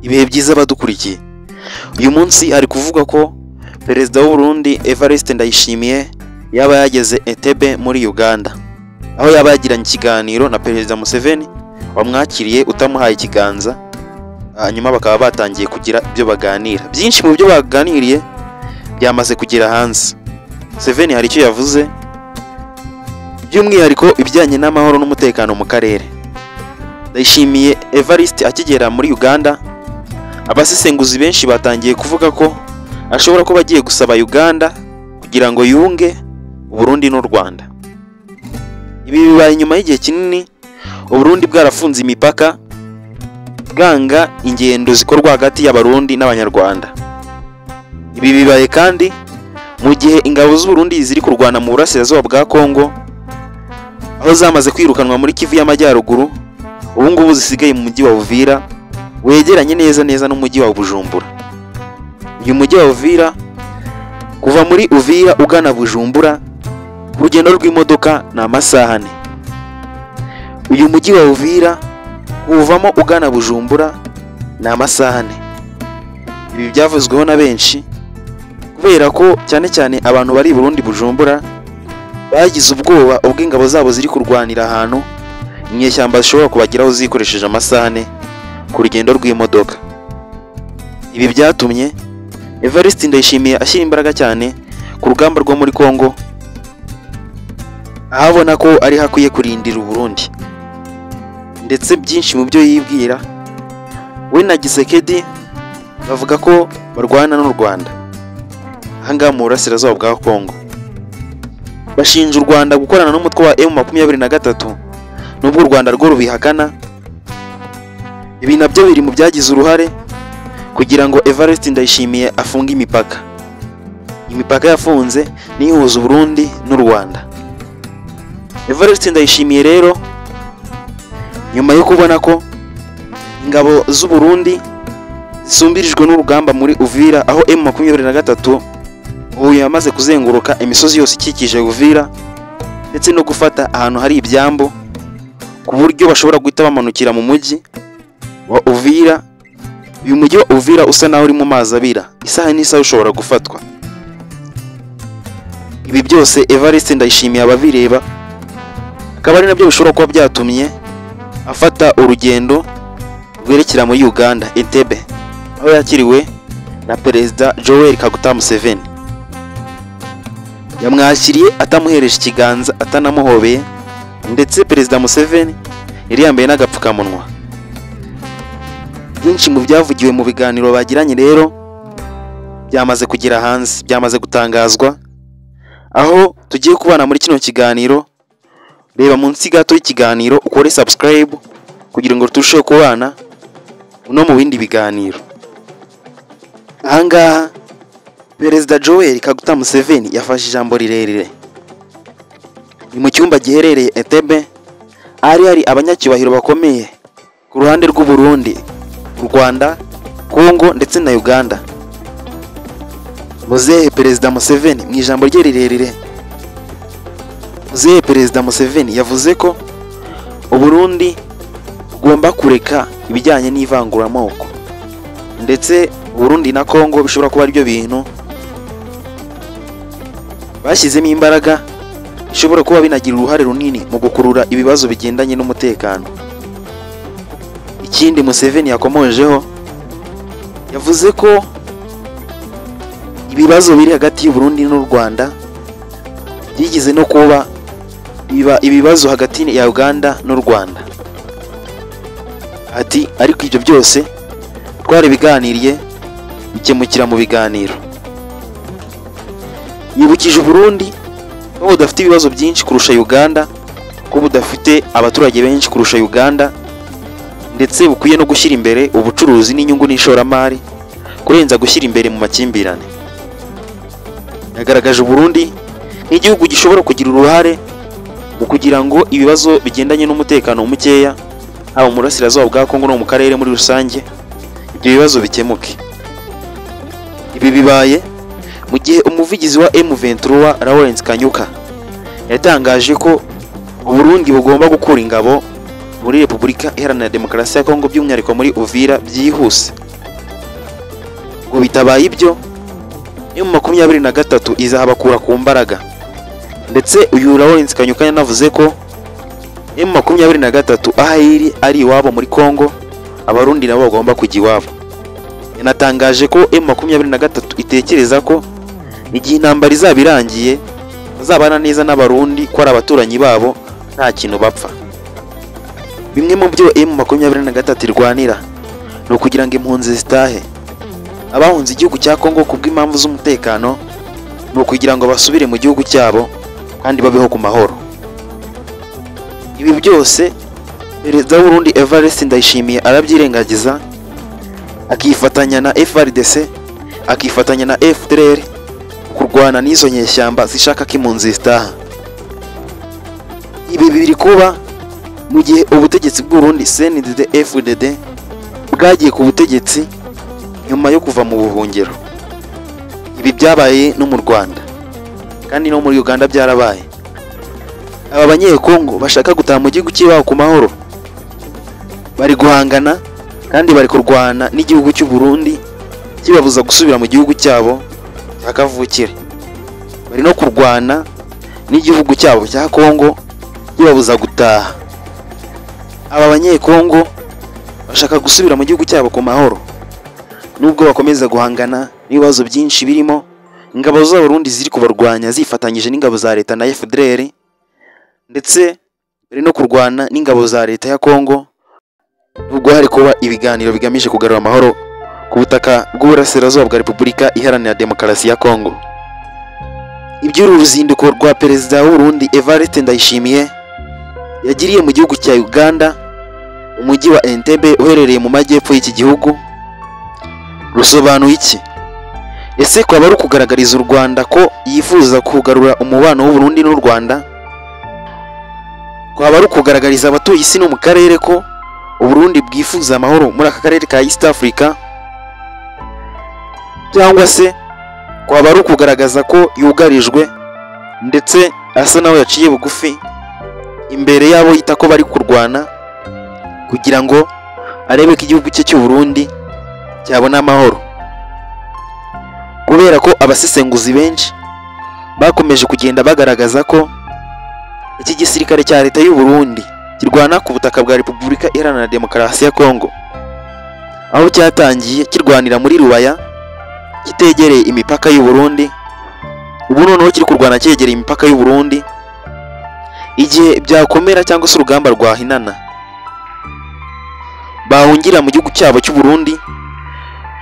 ibihe byiza badukurikiye. Uyu munsi ari kuvuga ko Perezida w'u Burundi Evariste Ndayishimiye yaba yageze Entebbe muri Uganda, aho yaba yagiranye ikiganiro na Perezida Museveni wamwakiriye utamuhaye ikiganza, hanyuma bakaba batangiye kugira ibyo baganira. Byinshi mu byo baganiriye byamaze kugera hanze. Museveni hari icyo yavuze, by'umwihariko ibijyanye n'amahoro n'umutekano mu karere. Ndayishimiye Evariste akigera muri Uganda, abasesenguzi benshi batangiye kuvuga ko ashobora kuba agiye gusaba Uganda kugira ngo yunge Burundi n'u Rwanda. Ibi bibaye nyuma y'igihe kinini Burundi bwarafunze imipaka, bwanga ingendo zikorwa hagati y'Abarundi n'Abanyarwanda. Ibi bibaye kandi mu gihe ingabo z'u Burundi ziri kurwana mu burasirazuba bwa Kongo, aho zamaze kwirukanwa muri Kivu y'Amajyaruguru, ubu ngubu zisigaye mu mujyi wa Uvira wegeranye neza n'umujyi wa Bujumbura. Uyu mujyi wa Uvira, kuva muri Uvira ugana Bujumbura, urugendo rw'imodoka ni amasaha 4. Uyu mujyi wa Uvira uvamo ugana Bujumbura ni amasaha 4. Ibi byavuzweho na benshi kubera ko cyane abantu bari Burundi Bujumbura bagize ubwoba ubwo ingabo zabo ziri kurwanira ahantu inyeshyamba zishobora kubagiraho zikoresheje amasaha 4 ku rugendo rw'imodoka. Ibi byatumye Evariste Ndayishimiye ashyira imbaraga cyane ku rugamba rwo muri Kongo, ahabona ko ari hakwiye kurindira Burundi. Ndetse byinshi mu byo yibwira we na Gisekedi bavuga ko barwana n'u Rwanda ahangaha mu burasirazuba bwa Kongo. Bashinja u Rwanda gukorana n'umutwe wa M23 nubwo u Rwanda rwo rubihakana. Ibi nabyo biri mu byagize uruhare kugira ngo Evariste Ndayishimiye afunge imipaka. Imipaka yafunze ni ihuza Burundi n'u Rwanda. Evariste Ndayishimiye rero nyuma yo kubona ko ingabo z'u Burundi zisumbirijwe n'urugamba muri Uvira, aho M23 ubu yamaze kuzenguruka imisozi yose ikikije Uvira ndetse no gufata ahantu hari ibyambo ku buryo bashobora guhita bamanukira mu mujyi wa Uvira. Uyu mujyi wa Uvira usa naho uri mu mazi abira, isaha n'isaha ushobora gufatwa. Ibi byose Evariste Ndayishimiye ababireba, akaba ari nabyo bishobora kuba byatumye afata urugendo rwerekera muri Uganda Entebbe, aho yakiriwe na Perezida Yoweri Kaguta Museveni. Yamwakiriye atamuhereje ikiganza, atanamuhobeye, ndetse Perezida Museveni yari yambaye n'agapfukamunwa. Byinshi mu byavugiwe mu biganiro bagiranye rero byamaze kugera hanze, byamaze gutangazwa, aho tugiye kubana muri kino kiganiro. Reba munsi gato y'ikiganiro ukore subscribe kugira ngo turusheho kubana no mu bindi biganiro. Ahangaha Perezida Yoweri Kaguta Museveni yafashe ijambo rirerire. Ni mu cyumba giherereye Entebbe, hari abanyacyubahiro bakomeye ku ruhande rw'u Burundi, u Rwanda, Kongo ndetse na Uganda. Muzehe Perezida Museveni mu ijambo rye rirerire, Muzehe Perezida Museveni yavuze ko u Burundi bugomba kureka ibijyanye n'ivanguramoko, ndetse Burundi na Kongo bishobora kuba aribyo bintu bashyizemo imbaraga, bishobora kuba binagira uruhare runini mu gukurura ibibazo bigendanye n'umutekano. Ikindi Museveni yakomojeho, yavuze ko ibibazo biri hagati y'u Burundi n'u Rwanda byigize no kuba ibibazo hagati ya Uganda n'u Rwanda. Ati ariko ibyo byose twari biganiriye bikemukira mu biganiro. Yibukije Burundi ko budafite ibibazo byinshi kurusha Uganda, ko budafite abaturage benshi kurusha Uganda, ndetse bukwiye no gushyira imbere ubucuruzi n'inyungu n'ishoramari kurenza gushyira imbere mu makimbirane. Yagaragaje Burundi nk'igihugu gishobora kugira uruhare mu kugira ngo ibibazo bigendanye n'umutekano mukeya haba mu burasirazuba bwa Kongo no mu karere muri rusange ibyo bibazo bikemuke. Ibi bibaye mu gihe umuvugizi wa M23 Lawrence Kanyuka yatangaje ko Burundi bugomba gukura ingabo muri Repubulika Iharanira Demokarasi ya Kongo by'umwihariko muri Uvira byihuse. ngo bitabaye ibyo M23 izahabakura ku mbaraga. Ndetse uyu Lawrence Kanyuka yanavuze ko M23 aho iri ari iwabo muri Kongo, abarundi nabo bagomba kujya iwabo. Yanatangaje ko M23 itekereza ko igihe intambara izaba irangiye bazabana neza n'abarundi, ko ari abaturanyi babo nta kintu bapfa. Bimwe mu byo M23 irwanira ni ukugira ngo impunzi zitahe. Abahunze igihugu cya Kongo kubw'impamvu z'umutekano ni ukugira ngo basubire mu gihugu cyabo kandi babeho ku mahoro. Ibi byose Perezida w'u Burundi Evariste Ndayishimiye arabyirengagiza, akifatanya na FARDC, akifatanya na FDLR kurwana n'izo nyeshyamba zishaka ko impunzi zitaha. Ibi biri kuba mu gihe ubutegetsi bw'u Burundi CNDD-FDD bwagiye ku butegetsi nyuma yo kuva mu buhungiro. Ibi byabaye no mu Rwanda kandi no muri Uganda byarabaye. Aba banyekongo bashaka gutaha mu gihugu cy'iwabo ku mahoro bari guhangana kandi bari kurwana n'igihugu cy'u Burundi kibabuza gusubira mu gihugu cyabo cya kavukire. Bari no kurwana n'igihugu cyabo cya Kongo kibabuza gutaha. Aba banyekongo bashaka gusubira mu gihugu cyabo ku mahoro, nubwo bakomeza guhangana n'ibibazo byinshi birimo ingabo z'Abarundi ziri kubarwanya zifatanyije n'ingabo za leta na FDLR, ndetse bari no kurwana n'ingabo za leta ya Kongo, nubwo hari kuba ibiganiro bigamije kugarura amahoro ku butaka bw'uburasirazuba bwa Repubulika Iharanira Demokarasi ya Kongo. Iby'uru ruzinduko rwa Perezida w'u Burundi Evariste Ndayishimiye yagiriye mu gihugu cya Uganda, umujyi wa Entebbe uherereye mu majyepfo y'iki gihugu, rusobanuye iki? Ese kwaba ari ukugaragariza u Rwanda ko yifuza kugarura umubano w'u Burundi n'u Rwanda? Kwaba ari ukugaragariza abatuye isi no mu karere ko u Burundi bwifuza amahoro muri aka karere ka East Africa? Cyangwa se kwaba ari ukugaragaza ko yugarijwe ndetse asa nawe yaciye bugufi imbere yabo yita ko bari kurwana kugira ngo arebe ko igihugu cye cy'u Burundi cyabona amahoro? Kubera ko abasesenguzi benshi bakomeje kugenda bagaragaza ko iki gisirikare cya leta y'u Burundi kirwana ku butaka bwa Repubulika Iharanira Demokarasi ya Kongo, aho cyatangiye kirwanira muri Rubaya kitegereye imipaka y'u Burundi, ubu noneho kiri kurwana cyegereye imipaka y'u Burundi. Igihe byakomera cyangwa se urugamba rwahinana, bahungira mu gihugu cyabo cy'u Burundi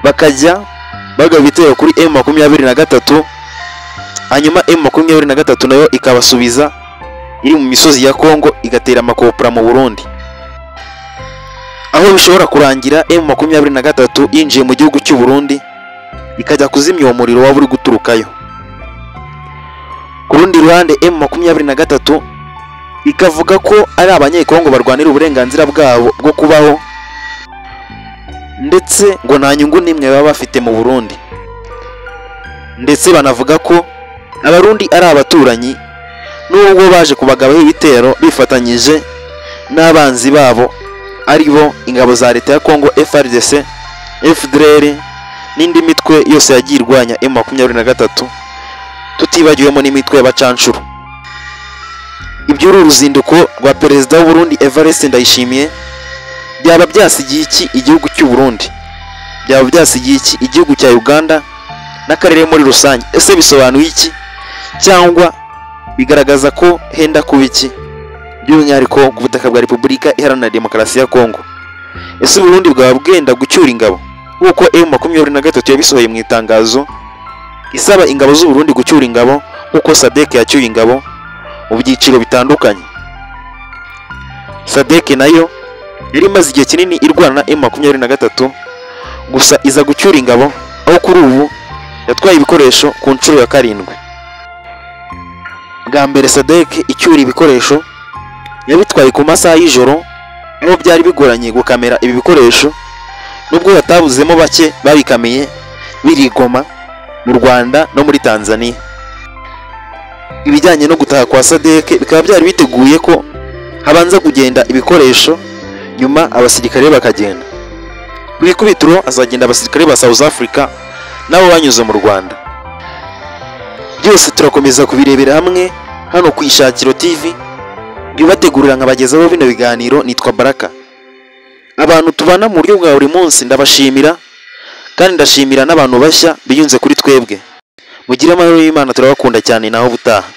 bakajya bagaba ibitero kuri M23, hanyuma M23 nayo ikabasubiza iri mu misozi ya Kongo igatera amakopura mu Burundi, aho bishobora kurangira M23 yinjiye mu gihugu cy'u Burundi ikajya kuzimya uwo muriro waba uri guturukayo. Ku rundi ruhande M23 ikavuga ko ari abanyekongo barwanira uburenganzira bwabo bwo kubaho, ndetse ngo nta nyungu n'imwe baba bafite mu Burundi, ndetse banavuga ko Abarundi ari abaturanyi, nubwo baje kubagabaho ibitero bifatanyije n'abanzi babo ari bo ingabo za leta ya Kongo FARDC, FDLR n'indi mitwe yose yagiye irwanya M23, tutibagiwemo n'imitwe y'abacanshuro. Iby'uru ruzinduko rwa Perezida w'u Burundi Evariste Ndayishimiye byaba byasigiye iki igihugu cy'u Burundi? Byaba byasigiye iki igihugu cya Uganda n'akarere muri rusange? Ese bisobanuye iki, cyangwa bigaragaza ko henda kuba iki by'umwihariko ku butaka bwa Repubulika Iharanira Demokarasi ya Kongo? Ese u Burundi bwaba bwenda gucyura ingabo nk'uko M23 yabisohoye mu itangazo isaba ingabo z'u Burundi gucyura ingabo nk'uko SADC yacyuye ingabo mu byiciro bitandukanye? SADC nayo yari imaze igihe kinini irwana na M23, gusa iza gucyura ingabo, aho kuri ubu yatwaye ibikoresho ku nshuro ya 7. Bwa mbere SADC icyura ibikoresho yabitwaye ku masaha y'ijoro, aho byari bigoranye gukamera ibi bikoresho, nubwo batabuzemo bake babikamiye birigoma mu Rwanda no muri Tanzania. Ibijyanye no gutaha kwa SADC bikaba byari biteguye ko habanza kugenda ibikoresho, nyuma abasirikare bakagenda. Ku ikubitiro azagenda abasirikare ba South Africa nabo banyuze mu Rwanda. Byose turakomeza kubirebera hamwe hano ku Ishakiro TV, bibategurira nkabagezaho bino biganiro. Nitwa Baraka. Abantu tubana mu buryo bwa buri munsi ndabashimira, kandi ndashimira n'abantu bashya biyunze kuri twebwe. Mugire amahoro y'Imana, turabakunda cyane, naho butaha.